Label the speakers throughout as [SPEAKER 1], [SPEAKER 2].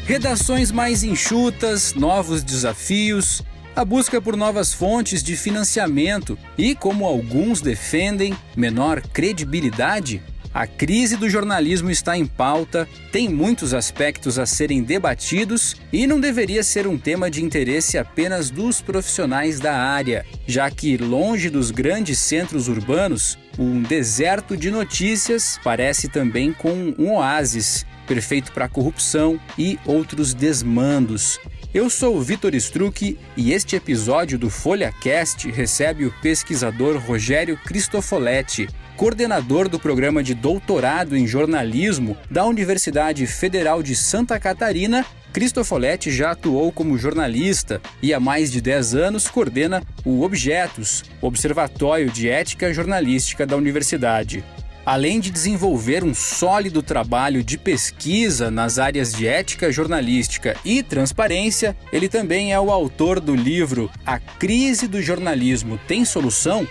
[SPEAKER 1] Redações mais enxutas, novos desafios, a busca por novas fontes de financiamento e, como alguns defendem, menor credibilidade? A crise do jornalismo está em pauta, tem muitos aspectos a serem debatidos e não deveria ser um tema de interesse apenas dos profissionais da área, já que, longe dos grandes centros urbanos, um deserto de notícias parece também com um oásis, perfeito para corrupção e outros desmandos. Eu sou o Vitor Struck e este episódio do FolhaCast recebe o pesquisador Rogério Cristofoletti, coordenador do programa de doutorado em jornalismo da Universidade Federal de Santa Catarina. Cristofoletti já atuou como jornalista e há mais de 10 anos coordena o Objetos, Observatório de Ética Jornalística da Universidade. Além de desenvolver um sólido trabalho de pesquisa nas áreas de ética jornalística e transparência, ele também é o autor do livro A Crise do Jornalismo Tem Solução?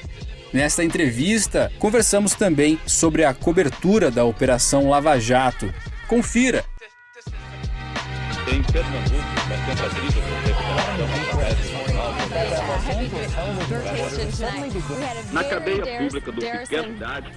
[SPEAKER 1] Nesta entrevista, conversamos também sobre a cobertura da Operação Lava Jato. Confira!
[SPEAKER 2] Em Pernambuco, a tentativa de na cadeia pública do pequeno cidade,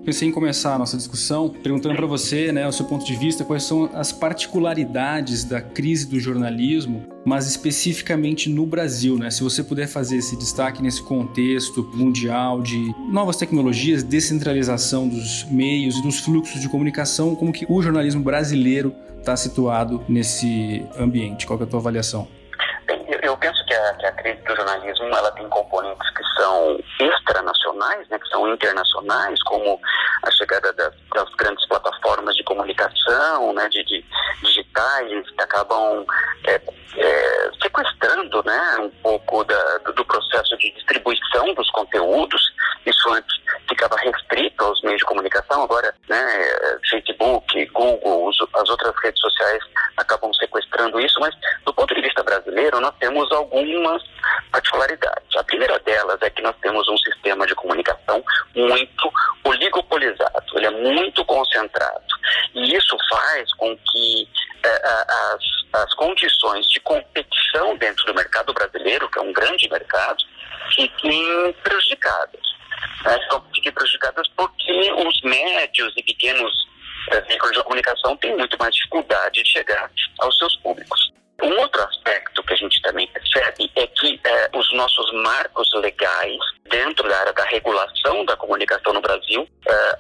[SPEAKER 1] Pensei em começar a nossa discussão perguntando para você, o seu ponto de vista, quais são as particularidades da crise do jornalismo, mas especificamente no Brasil, Se você puder fazer esse destaque nesse contexto mundial de novas tecnologias, descentralização dos meios e dos fluxos de comunicação, como que o jornalismo brasileiro está situado nesse ambiente? Qual que é a tua avaliação?
[SPEAKER 3] Eu penso que a crise do jornalismo ela tem componentes que são extranacionais, que são internacionais, como a chegada das grandes plataformas de comunicação, de digitais, que acabam sequestrando um pouco do processo de distribuição dos conteúdos. Isso antes ficava restrito aos meios de comunicação, agora Facebook, Google, as outras redes sociais acabam sequestrando isso, mas do ponto de vista brasileiro nós temos algumas particularidades. A primeira delas é que nós temos um sistema de comunicação muito oligopolizado, ele é muito concentrado, e isso faz com que as condições de competição dentro do mercado brasileiro, que é um grande mercado, fiquem prejudicadas. Fiquem prejudicadas porque os médios e pequenos veículos de comunicação têm muito mais dificuldade de chegar aos seus públicos. Um outro aspecto que a gente também percebe é que os nossos marcos legais dentro da área da regulação da comunicação no Brasil,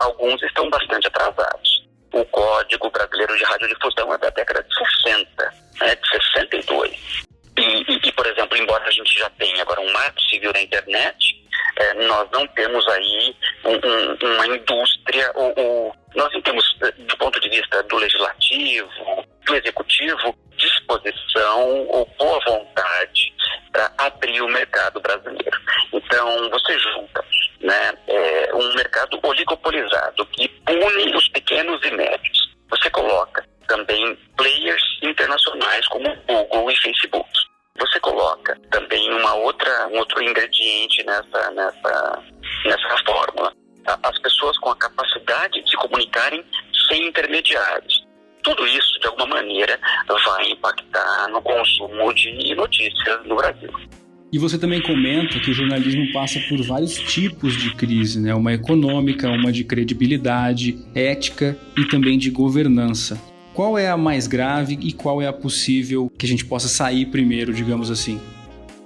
[SPEAKER 3] alguns estão bastante atrasados. O Código Brasileiro de Radiodifusão é da década de 60, de 62. E, por exemplo, embora a gente já tenha agora um marco civil na internet, nós não temos aí uma indústria, nós não temos, do ponto de vista do legislativo, do executivo, disposição ou boa vontade para abrir o mercado brasileiro. Então, você junta um mercado oligopolizado que pune os pequenos e médios. Você coloca também players internacionais como Google e Facebook. Você coloca também um outro ingrediente nessa fórmula. As pessoas com a capacidade de se comunicarem sem intermediários. Tudo isso, de alguma maneira, vai impactar no consumo de notícias no Brasil.
[SPEAKER 1] E você também comenta que o jornalismo passa por vários tipos de crise, Uma econômica, uma de credibilidade, ética e também de governança. Qual é a mais grave e qual é a possível que a gente possa sair primeiro, digamos assim?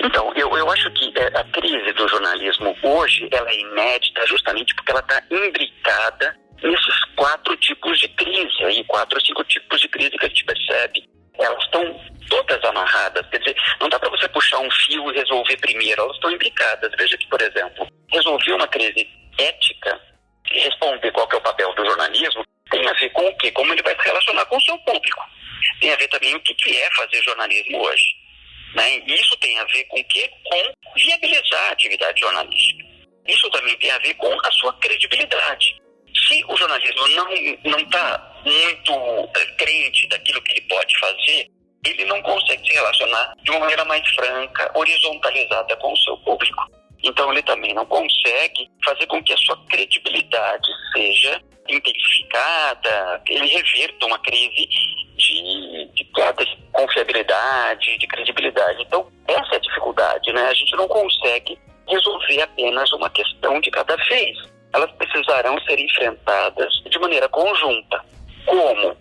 [SPEAKER 3] Então, eu acho que a crise do jornalismo hoje ela é inédita justamente porque ela está imbricada nesses 4 tipos de crise, aí 4 ou 5 tipos de crise que a gente percebe. Elas estão todas amarradas, quer dizer, não dá para você puxar um fio e resolver primeiro, elas estão imbricadas. Veja que, por exemplo, resolver uma crise ética e responder qual que é o papel do jornalismo tem a ver com o quê? Como ele vai se relacionar com o seu público. Tem a ver também o que é fazer jornalismo hoje. E isso tem a ver com o quê? Com viabilizar a atividade jornalística. Isso também tem a ver com a sua credibilidade. Se o jornalismo não está muito crente daquilo que ele pode fazer, ele não consegue se relacionar de uma maneira mais franca, horizontalizada com o seu público. Então ele também não consegue fazer com que a sua credibilidade seja intensificada, ele reverta uma crise de queda de confiabilidade, de credibilidade. Então, essa é a dificuldade, né? A gente não consegue resolver apenas uma questão de cada vez. Elas precisarão ser enfrentadas de maneira conjunta. Como?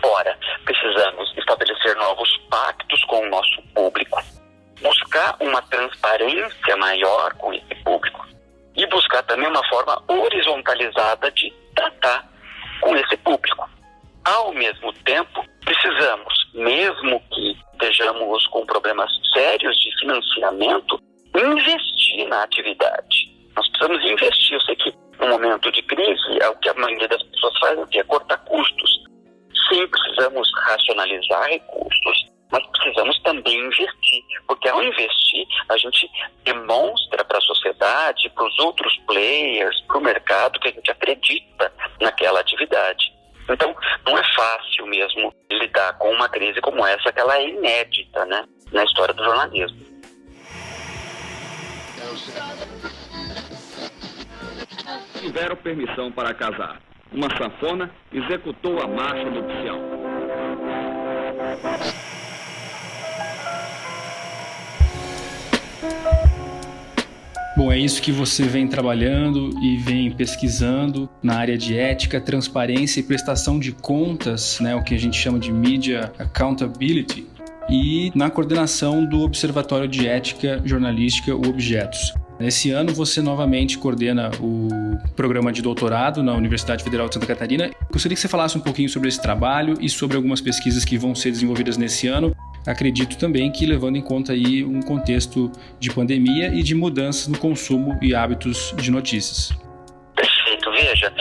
[SPEAKER 3] Ora, precisamos estabelecer novos pactos com o nosso público, buscar uma transparência maior com esse público e buscar também uma forma horizontalizada de tratar com esse público. Ao mesmo tempo, precisamos, mesmo que estejamos com problemas sérios de financiamento, investir na atividade. Nós precisamos investir. Eu sei que no momento de crise, o que a maioria das pessoas faz é cortar custos. Sim, precisamos racionalizar recursos, mas precisamos também investir, porque ao investir, a gente demonstra para a sociedade, para os outros players, para o mercado, que a gente acredita naquela atividade. Então, não é fácil mesmo lidar com uma crise como essa, que ela é inédita, né, na história do jornalismo.
[SPEAKER 2] Tiveram permissão para casar. Uma sanfona executou a marcha nupcial.
[SPEAKER 1] Bom, é isso que você vem trabalhando e vem pesquisando na área de ética, transparência e prestação de contas, né, o que a gente chama de Media Accountability, e na coordenação do Observatório de Ética Jornalística, o Objetos. Esse ano você novamente coordena o programa de doutorado na Universidade Federal de Santa Catarina. Gostaria que você falasse um pouquinho sobre esse trabalho e sobre algumas pesquisas que vão ser desenvolvidas nesse ano. Acredito também que levando em conta aí um contexto de pandemia e de mudanças no consumo e hábitos de notícias.
[SPEAKER 3] Perfeito. Veja,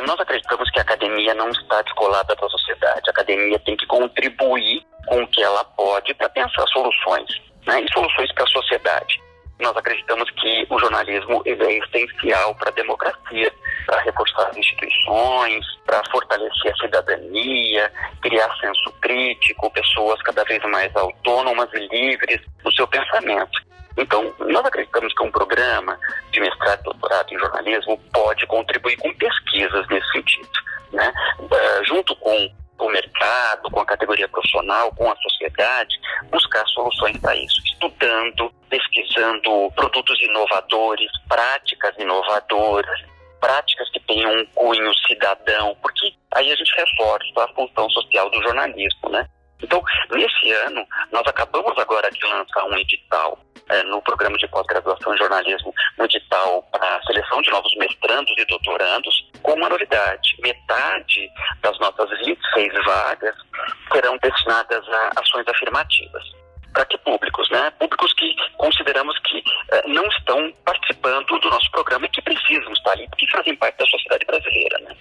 [SPEAKER 3] nós acreditamos que a academia não está descolada da sociedade. A academia tem que contribuir com o que ela pode para pensar soluções, né, e soluções para a sociedade. Nós acreditamos que o jornalismo é essencial para a democracia, para reforçar as instituições, para fortalecer a cidadania, criar senso crítico, pessoas cada vez mais autônomas e livres no seu pensamento. Então, nós acreditamos que um programa de mestrado e doutorado em jornalismo pode contribuir com pesquisas nesse sentido, né? Junto com o mercado, com a categoria profissional, com a sociedade, buscar soluções para isso, estudando, pesquisando produtos inovadores, práticas inovadoras, práticas que tenham um cunho cidadão, porque aí a gente reforça a função social do jornalismo, né? Então, nesse ano, nós acabamos agora de lançar um edital no programa de pós-graduação em jornalismo, um edital para a seleção de novos mestrandos e doutorandos, com uma novidade: metade das nossas 26 vagas serão destinadas a ações afirmativas. Para que públicos, né? Públicos que consideramos que não estão participando do nosso programa e que precisam estar ali, porque fazem parte da sociedade brasileira, né?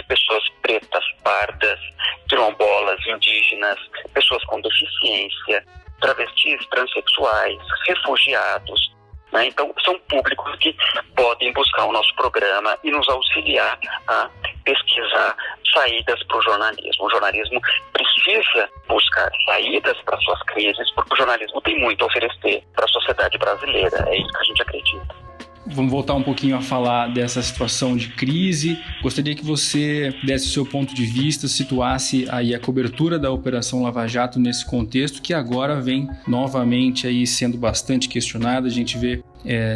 [SPEAKER 3] Pessoas pretas, pardas, quilombolas, indígenas, pessoas com deficiência, travestis, transexuais, refugiados, né? Então, são públicos que podem buscar o nosso programa e nos auxiliar a pesquisar saídas para o jornalismo. O jornalismo precisa buscar saídas para suas crises, porque o jornalismo tem muito a oferecer para a sociedade brasileira. É isso que a gente acredita.
[SPEAKER 1] Vamos voltar um pouquinho a falar dessa situação de crise. Gostaria que você desse o seu ponto de vista, situasse aí a cobertura da Operação Lava Jato nesse contexto, que agora vem novamente aí sendo bastante questionada. A gente vê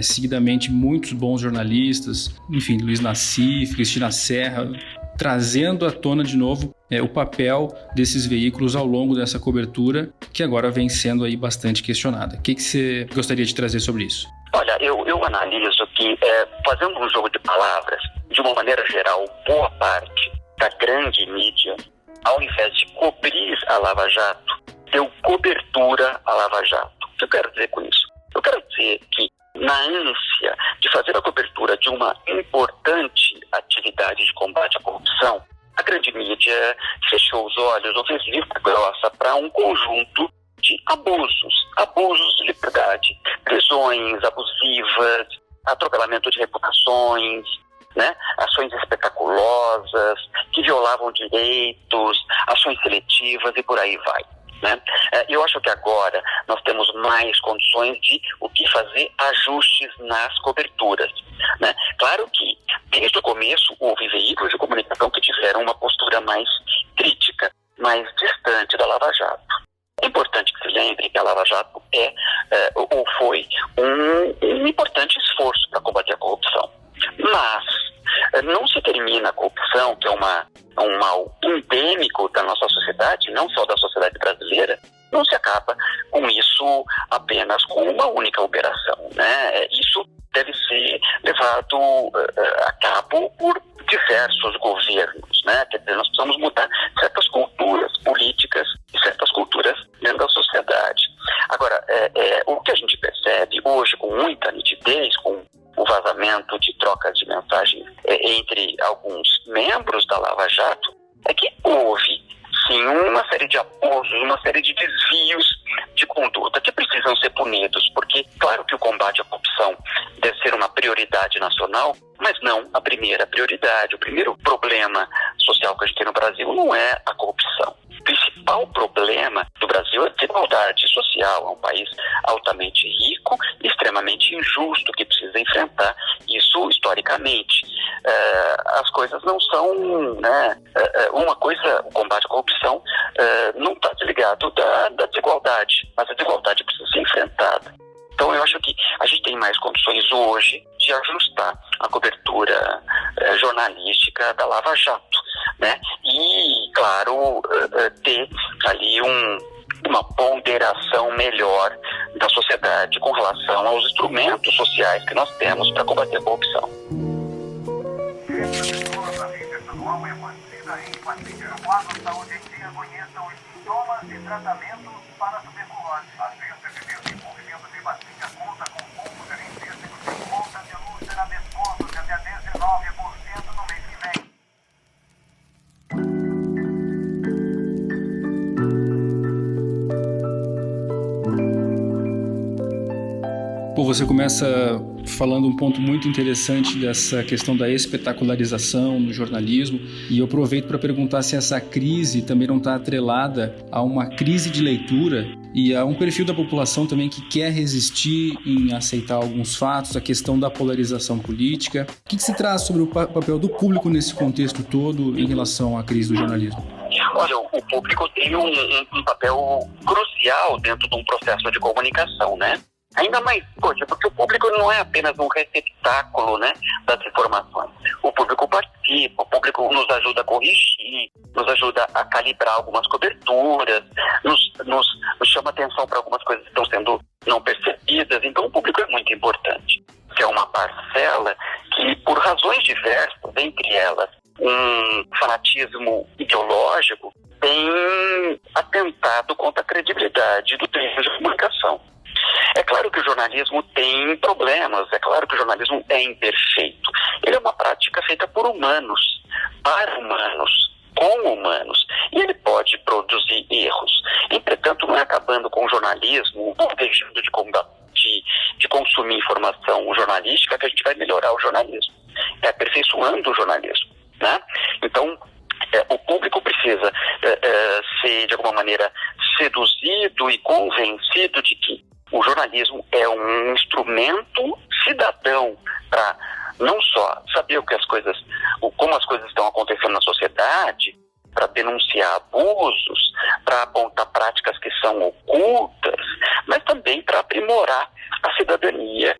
[SPEAKER 1] seguidamente muitos bons jornalistas, enfim, Luiz Nassif, Cristina Serra, trazendo à tona de novo o papel desses veículos ao longo dessa cobertura, que agora vem sendo aí bastante questionada. O que você gostaria de trazer sobre isso?
[SPEAKER 3] Olha, eu analiso que, fazendo um jogo de palavras, de uma maneira geral, boa parte da grande mídia, ao invés de cobrir a Lava Jato, deu cobertura à Lava Jato. O que eu quero dizer com isso? Eu quero dizer que, na ânsia de fazer a cobertura de uma importante atividade de combate à corrupção, a grande mídia fechou os olhos ou fez vista grossa para um conjunto de abusos de liberdade, prisões abusivas, atropelamento de reputações, né? Ações espetaculosas que violavam direitos, ações seletivas e por aí vai, né? Eu acho que agora nós temos mais condições de o que fazer ajustes nas coberturas, né? Claro que Desde o começo, houve veículos de comunicação que tiveram uma postura mais crítica, mais distante da Lava Jato. É importante que se lembre que a Lava Jato foi um importante esforço para combater a corrupção. Mas não se termina a corrupção, que é um mal endêmico da nossa sociedade, não só da sociedade brasileira, não se acaba com isso apenas com uma única operação, né? Isso deve ser levado a cabo por diversos governos, né? Quer dizer, nós precisamos mudar certas culturas políticas e certas culturas dentro da sociedade. Agora, o que a gente percebe hoje com muita nitidez, com o vazamento de trocas de mensagens entre alguns membros da Lava Jato, é que houve, sim, uma série de abusos, uma série de desvios de conduta que precisam ser punidos, porque, claro que o combate à corrupção deve ser uma prioridade nacional, mas não a primeira prioridade. O primeiro problema social que a gente tem no Brasil não é a corrupção. O principal problema do Brasil é a desigualdade social. É um país altamente rico e extremamente injusto que precisa enfrentar isso historicamente. As coisas não são, né? Uma coisa, o combate à corrupção não está desligado da desigualdade, mas a desigualdade precisa ser enfrentada. Então eu acho que a gente tem mais condições hoje de ajustar a cobertura jornalística da Lava Jato, né? E, claro, ter ali uma ponderação melhor da sociedade com relação aos instrumentos sociais que nós temos para combater a corrupção.
[SPEAKER 4] Quadro Saúde em Dia conheça os sintomas e tratamentos para a tuberculose. Agência de Desenvolvimento de Vacina conta com poucos gerenciamentos de conta de luz será desconto de até 19% no mês que vem.
[SPEAKER 1] Pô, você começa falando um ponto muito interessante dessa questão da espetacularização no jornalismo, e eu aproveito para perguntar se essa crise também não está atrelada a uma crise de leitura e a um perfil da população também que quer resistir em aceitar alguns fatos, a questão da polarização política. O que se traz sobre o papel do público nesse contexto todo em relação à crise do jornalismo?
[SPEAKER 3] Olha, o público tem um papel crucial dentro de um processo de comunicação, né? Ainda mais, porque o público não é apenas um receptáculo, né, das informações. O público participa, o público nos ajuda a corrigir, nos ajuda a calibrar algumas coberturas, nos chama atenção para algumas coisas que estão sendo não percebidas. Então o público é muito importante. Que é uma parcela que, por razões diversas, entre elas um fanatismo ideológico, tem atentado contra a credibilidade do terreno de comunicação. É claro que o jornalismo tem problemas, é claro que o jornalismo é imperfeito. Ele é uma prática feita por humanos, para humanos, com humanos, e ele pode produzir erros. Entretanto, não é acabando com o jornalismo, ou deixando de consumir informação jornalística que a gente vai melhorar o jornalismo. É aperfeiçoando o jornalismo, né? Então, o público precisa ser, de alguma maneira, seduzido e convencido de que o jornalismo é um instrumento cidadão para não só saber como as coisas estão acontecendo na sociedade, para denunciar abusos, para apontar práticas que são ocultas, mas também para aprimorar a cidadania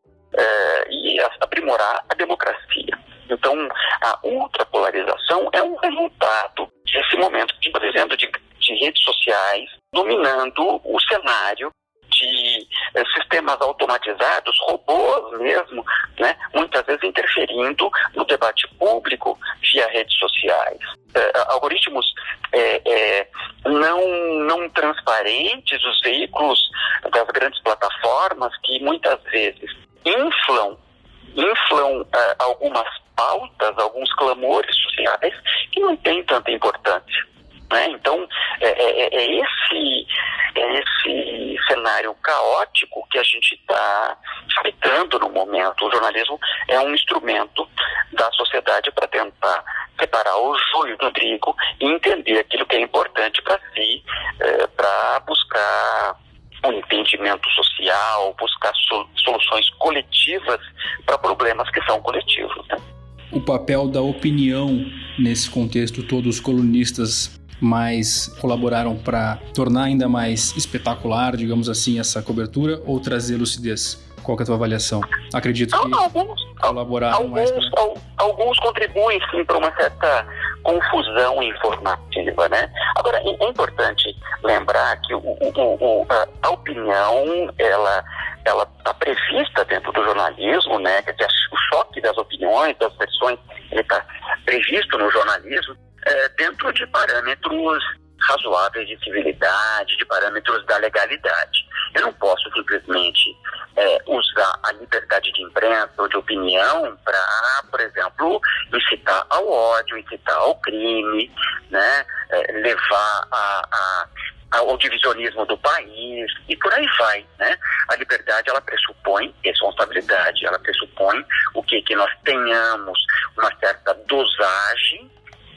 [SPEAKER 3] e aprimorar a democracia. Então, a ultrapolarização é um resultado desse momento que a gente está vivendo de redes sociais dominando o cenário, de sistemas automatizados, robôs mesmo, né, muitas vezes interferindo no debate público via redes sociais. Algoritmos não transparentes, os veículos das grandes plataformas que muitas vezes inflam algumas pautas, alguns clamores sociais que não têm tanta importância, né? Então, é esse cenário caótico que a gente está habitando no momento. O jornalismo é um instrumento da sociedade para tentar separar o joio do trigo e entender aquilo que é importante para si, para buscar um entendimento social, buscar soluções coletivas para problemas que são coletivos, né?
[SPEAKER 1] o papel da opinião nesse contexto todo? Os colunistas mais colaboraram para tornar ainda mais espetacular, digamos assim, essa cobertura, ou trazer lucidez? Qual que é a tua avaliação? Acredito que colaboraram mais.
[SPEAKER 3] Alguns contribuem, sim, para uma certa confusão informativa, né? Agora, é importante lembrar que a opinião, ela está prevista dentro do jornalismo, né? Quer dizer, o choque das opiniões, das versões, ele está previsto no jornalismo dentro de parâmetros razoáveis de civilidade, de parâmetros da legalidade. Eu não posso simplesmente usar a liberdade de imprensa ou de opinião para, por exemplo, incitar ao ódio, incitar ao crime, né? Levar ao divisionismo do país e por aí vai, né? A liberdade, ela pressupõe responsabilidade, ela pressupõe que nós tenhamos uma certa dosagem,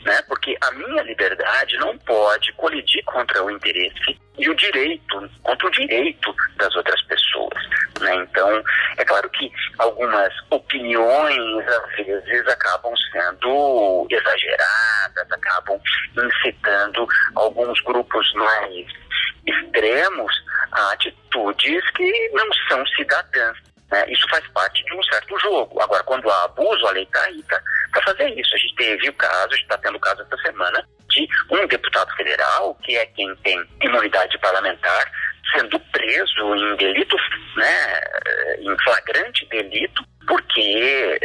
[SPEAKER 3] né? Porque a minha liberdade não pode colidir contra o interesse e o direito, contra o direito das outras pessoas, né? Então, é claro que algumas opiniões, às vezes, acabam sendo exageradas, acabam incitando alguns grupos mais extremos a atitudes que não são cidadãs. Isso faz parte de um certo jogo. Agora, quando há abuso, a lei está aí para fazer isso. A gente teve o caso, a gente está tendo o caso essa semana, de um deputado federal, que é quem tem imunidade parlamentar, sendo preso em delito, né, em flagrante delito, porque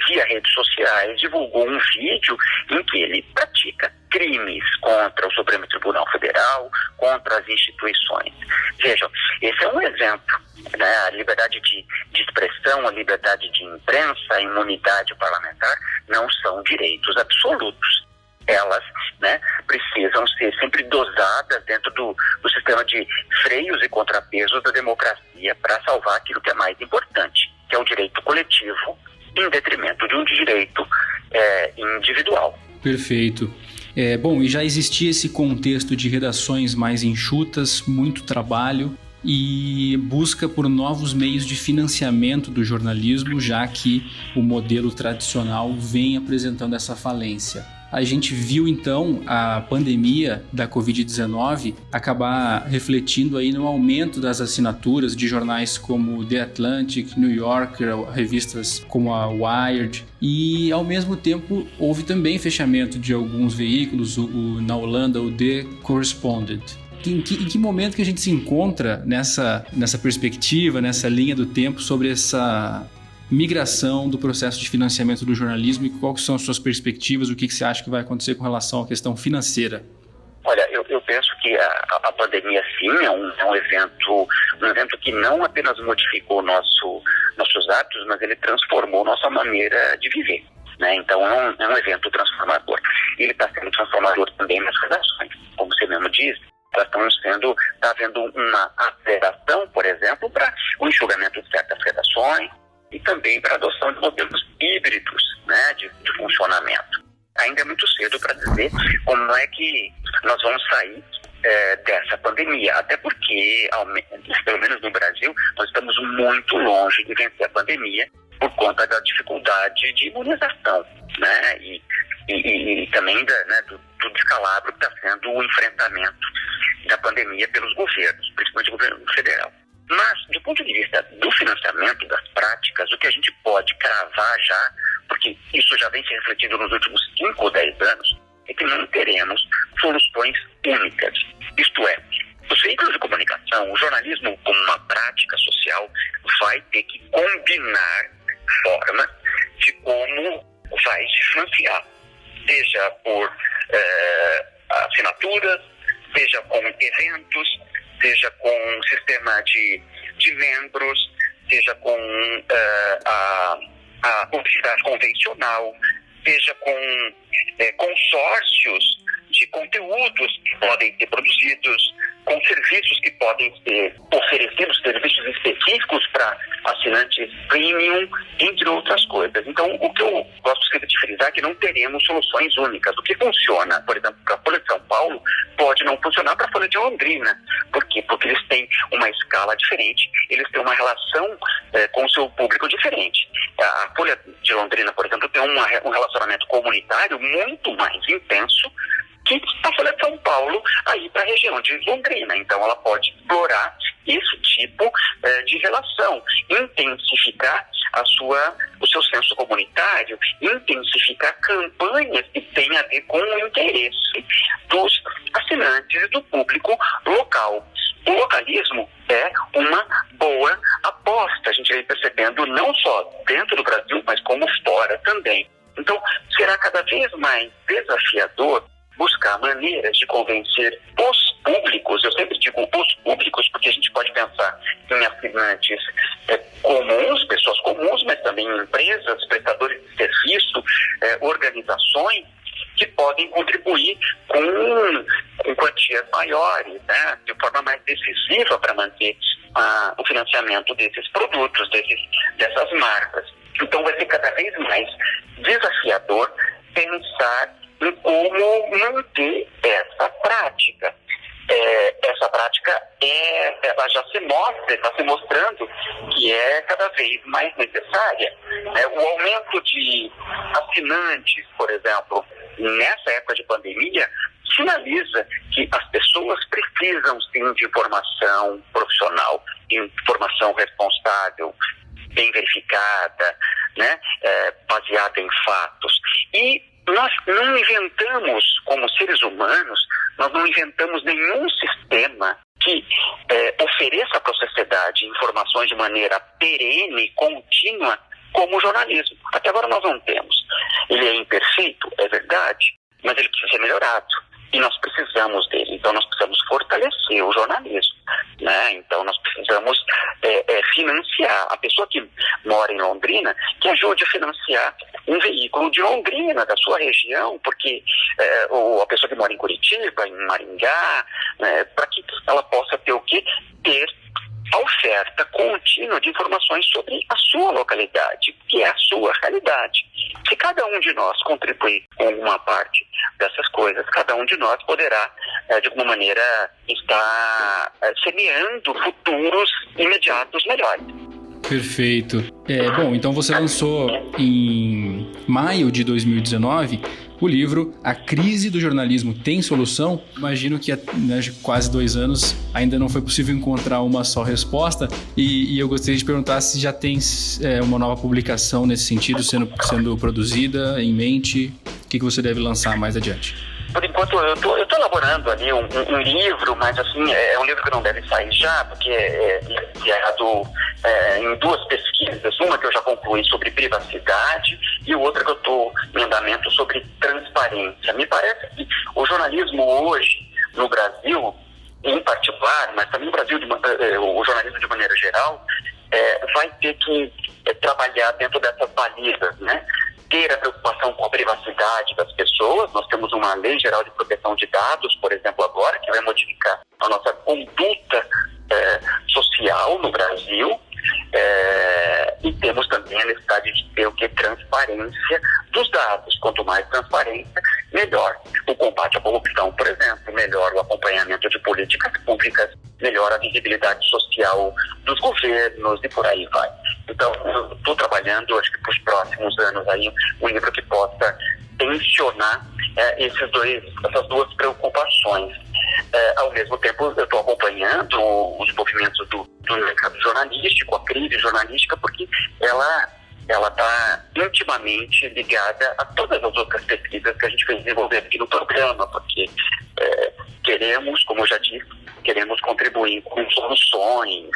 [SPEAKER 3] via redes sociais divulgou um vídeo em que ele pratica crimes contra o Supremo Tribunal Federal, contra as instituições. Vejam, esse é um exemplo, né? A liberdade de expressão, a liberdade de imprensa, a imunidade parlamentar não são direitos absolutos. Elas, né, precisam ser sempre dosadas dentro do sistema de freios e contrapesos da democracia para salvar aquilo que é mais importante, que é o direito coletivo, em detrimento de um direito individual.
[SPEAKER 1] Perfeito. Bom, e já existia esse contexto de redações mais enxutas, muito trabalho e busca por novos meios de financiamento do jornalismo, já que o modelo tradicional vem apresentando essa falência. A gente viu, então, a pandemia da Covid-19 acabar refletindo aí no aumento das assinaturas de jornais como The Atlantic, New Yorker, revistas como a Wired, e, ao mesmo tempo, houve também fechamento de alguns veículos, na Holanda, o The Correspondent. Em que momento que a gente se encontra nessa perspectiva, nessa linha do tempo, sobre essa migração do processo de financiamento do jornalismo e quais são as suas perspectivas, o que você acha que vai acontecer com relação à questão financeira?
[SPEAKER 3] Olha, eu penso que a pandemia, sim, é um evento que não apenas modificou nossos hábitos, mas ele transformou nossa maneira de viver, né? Então é um evento transformador. Ele está sendo transformador também nas redações, como você mesmo diz. Está havendo uma aceleração, por exemplo, para o enxugamento de certas redações e também para a adoção de modelos híbridos, né, de funcionamento. Ainda é muito cedo para dizer como é que nós vamos sair dessa pandemia, até porque, pelo menos no Brasil, nós estamos muito longe de vencer a pandemia por conta da dificuldade de imunização, né, e também do descalabro que está sendo o enfrentamento da pandemia pelos governos, principalmente o governo federal. Mas, do ponto de vista do financiamento, das práticas, o que a gente pode cravar já, porque isso já vem se refletindo nos últimos 5 ou 10 anos, é que não teremos soluções únicas. Isto é, os veículos de comunicação, o jornalismo como uma prática social, vai ter que combinar formas de como vai se financiar, seja por assinaturas, seja com eventos, seja com um sistema de membros, seja com a publicidade convencional, seja com consórcios de conteúdos que podem ser produzidos, com serviços que podem ser oferecidos, serviços específicos para assinantes premium, entre outras coisas. Então, o que eu gosto sempre de frisar é que não teremos soluções únicas. O que funciona, por exemplo, para a Folha de São Paulo, pode não funcionar para a Folha de Londrina. Por quê? Porque eles têm uma escala diferente, eles têm uma relação com o seu público diferente. A Folha de Londrina, por exemplo, tem um relacionamento comunitário muito mais intenso que a Folha de São Paulo aí para a região de Londrina. Então ela pode explorar esse tipo de relação, intensificar o seu senso comunitário, intensificar campanhas que têm a ver com o interesse dos assinantes e do público local. O localismo é uma boa aposta, a gente vem percebendo não só dentro do Brasil, mas como fora também. Então, será cada vez mais desafiador buscar maneiras de convencer os públicos, eu sempre digo os públicos, porque a gente pode pensar em assinantes comuns, pessoas comuns, mas também empresas, prestadores de serviço, organizações, que podem contribuir com quantias maiores, né, de forma mais decisiva para manter o financiamento desses produtos, dessas marcas. Então vai ser cada vez mais desafiador pensar em como manter essa prática. Essa prática ela já está se mostrando que é cada vez mais necessária. O aumento de assinantes, por exemplo, nessa época de pandemia, sinaliza que as pessoas precisam sim de informação profissional, informação responsável, bem verificada, né, baseada em fatos. E nós não inventamos, como seres humanos, nós não inventamos nenhum sistema que ofereça para a sociedade informações de maneira perene, contínua, como o jornalismo. Até agora nós não temos. Ele é imperfeito, é verdade, mas ele precisa ser melhorado. E nós precisamos dele. Então nós precisamos fortalecer o jornalismo, né? Então nós precisamos financiar. A pessoa que mora em Londrina, que ajude a financiar um veículo de Londrina, da sua região, porque ou a pessoa que mora em Curitiba, em Maringá, para que ela possa ter o quê? Ter a oferta contínua de informações sobre a sua localidade, que é a sua realidade. Se cada um de nós contribuir com alguma parte dessas coisas, cada um de nós poderá, de alguma maneira, estar semeando futuros imediatos melhores.
[SPEAKER 1] Perfeito. Bom, então você lançou em maio de 2019 o livro A Crise do Jornalismo Tem Solução? Imagino que há quase 2 anos ainda não foi possível encontrar uma só resposta e eu gostaria de perguntar se já tem uma nova publicação nesse sentido sendo produzida em mente. O que você deve lançar mais adiante?
[SPEAKER 3] Por enquanto, eu tô elaborando ali um livro, mas assim, é um livro que não deve sair já, porque é baseado em 2 pesquisas, uma que eu já concluí sobre privacidade e outra que eu estou em andamento sobre transparência. Me parece que o jornalismo hoje, no Brasil, em particular, mas também no Brasil, o jornalismo de maneira geral, vai ter que trabalhar dentro dessas balizas, né? Ter a preocupação com a privacidade das pessoas. Nós temos uma Lei Geral de Proteção de Dados, por exemplo, agora, que vai modificar a nossa conduta social no Brasil. E temos também a necessidade de ter transparência dos dados. Quanto mais transparência, melhor o combate à corrupção, por exemplo, melhor o acompanhamento de políticas públicas, melhor a visibilidade social dos governos e por aí vai. Então, eu estou trabalhando, acho que para os próximos anos aí, um livro que possa tensionar essas 2 preocupações. Ao mesmo tempo, eu estou acompanhando os movimentos do mercado jornalístico, a crise jornalística, porque ela está intimamente ligada a todas as outras pesquisas que a gente fez desenvolver aqui no programa, porque queremos, como eu já disse, contribuir com soluções,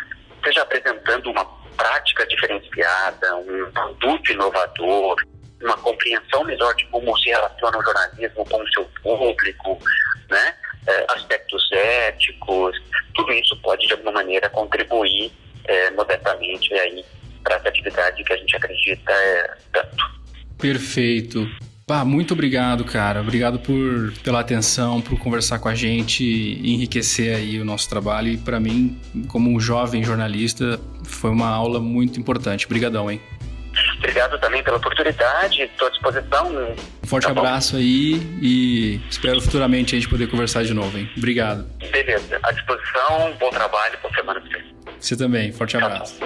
[SPEAKER 3] seja apresentando uma prática diferenciada, um produto inovador, uma compreensão melhor de como se relaciona o jornalismo com o seu público, né? Aspectos éticos, tudo isso pode de alguma maneira contribuir modestamente aí para essa atividade que a gente acredita tanto.
[SPEAKER 1] Perfeito. Muito obrigado, cara. Obrigado pela atenção, por conversar com a gente, enriquecer aí o nosso trabalho. E para mim, como um jovem jornalista, foi uma aula muito importante. Obrigadão, hein?
[SPEAKER 3] Obrigado também pela oportunidade, estou à disposição.
[SPEAKER 1] Um forte abraço aí e espero futuramente a gente poder conversar de novo, hein? Obrigado.
[SPEAKER 3] Beleza, à disposição, bom trabalho, boa semana pra você.
[SPEAKER 1] Você também, forte abraço.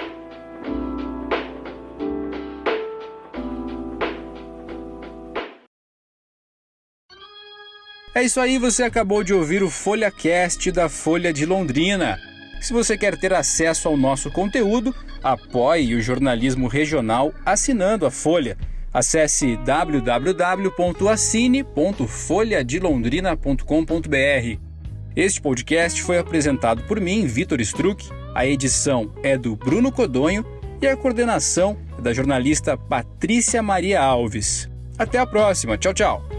[SPEAKER 1] É isso aí, você acabou de ouvir o FolhaCast da Folha de Londrina. Se você quer ter acesso ao nosso conteúdo, apoie o jornalismo regional assinando a Folha. Acesse www.assine.folhadelondrina.com.br. Este podcast foi apresentado por mim, Vitor Struck. A edição é do Bruno Codonho e a coordenação é da jornalista Patrícia Maria Alves. Até a próxima. Tchau, tchau.